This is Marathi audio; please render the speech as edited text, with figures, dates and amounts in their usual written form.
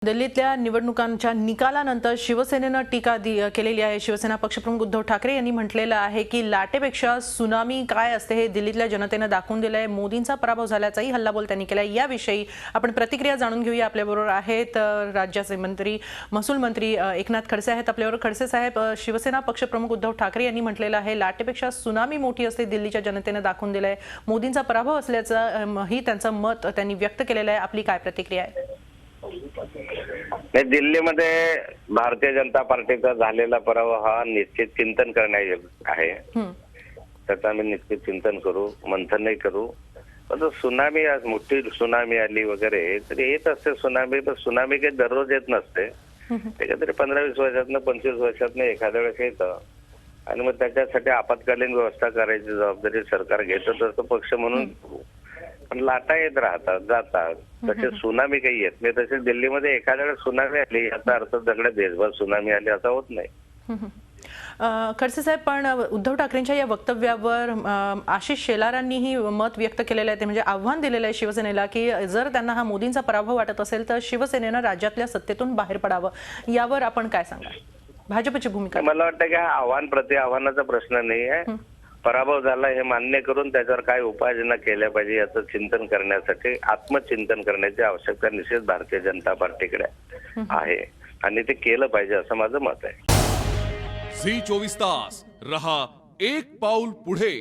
दिल्लीतल्या निवडणुकांच्या निकालानंतर शिवसेनेनं टीका केलेली आहे। शिवसेना पक्षप्रमुख उद्धव ठाकरे यांनी म्हटलेलं आहे की लाटेपेक्षा सुनामी काय असते हे दिल्लीतल्या जनतेने दाखवून दिलंय। मोदींचा पराभव झाल्याचाही हल्लाबोल त्यांनी केलाय। याविषयी आपण प्रतिक्रिया जाणून घेऊया। आपल्याबरोबर आहेत राज्याचे मंत्री महसूल मंत्री एकनाथ खडसे आहेत आपल्याबरोबर। खडसे साहेब, शिवसेना पक्षप्रमुख उद्धव ठाकरे यांनी म्हटलेलं आहे लाटेपेक्षा सुनामी मोठी असते दिल्लीच्या जनतेने दाखवून दिलंय। मोदींचा पराभव असल्याचं ही त्यांचं मत त्यांनी व्यक्त केलेलं आहे। आपली काय प्रतिक्रिया आहे? दिल्लीमध्ये भारतीय जनता पार्टीचा झालेला पराभव हा निश्चित चिंतन करण्यायोग्य आहे। त्याचं आम्ही निश्चित चिंतन करू, मंथनही करू। पण सुनामी, आज मोठी सुनामी आली वगैरे तरी येत असते सुनामी, पण सुनामी काही दररोज येत नसते। ते काहीतरी 15-20 वर्षातनं 25 वर्षातनं एखाद्या वेळेस येतं आणि मग त्याच्यासाठी आपत्कालीन व्यवस्था करायची जबाबदारी सरकार घेतच असतं पक्ष म्हणून। पण लाटा येत राहतात जातात, तसे सुनामी काही येत नाही। तसे दिल्लीमध्ये एखाद्या वेळेस सुनामी आली याचा अर्थ सगळ्या देशभर सुनामी आली असं होत नाही। खडसे साहेब, पण उद्धव ठाकरेंच्या या वक्तव्यावर आशिष शेलारांनीही मत व्यक्त केलेलं आहे। ते म्हणजे आव्हान दिलेलं आहे शिवसेनेला की जर त्यांना हा मोदींचा पराभव वाटत असेल तर शिवसेनेनं राज्यातल्या सत्तेतून बाहेर पडावं। यावर आपण काय सांगाल? भाजपची भूमिका? मला वाटतं की हा आव्हान प्रति आव्हानाचा प्रश्न नाही आहे। पराभव झाला हे मान्य करून त्याच्यावर काय उपाययोजना केल्या पाहिजे याचं चिंतन करण्यासाठी आत्मचिंतन करण्याची आवश्यकता निश्चित भारतीय जनता पार्टीकडे आहे आणि ते केलं पाहिजे असं माझं मत आहे। झी 24 तास रहा एक पाऊल पुढे।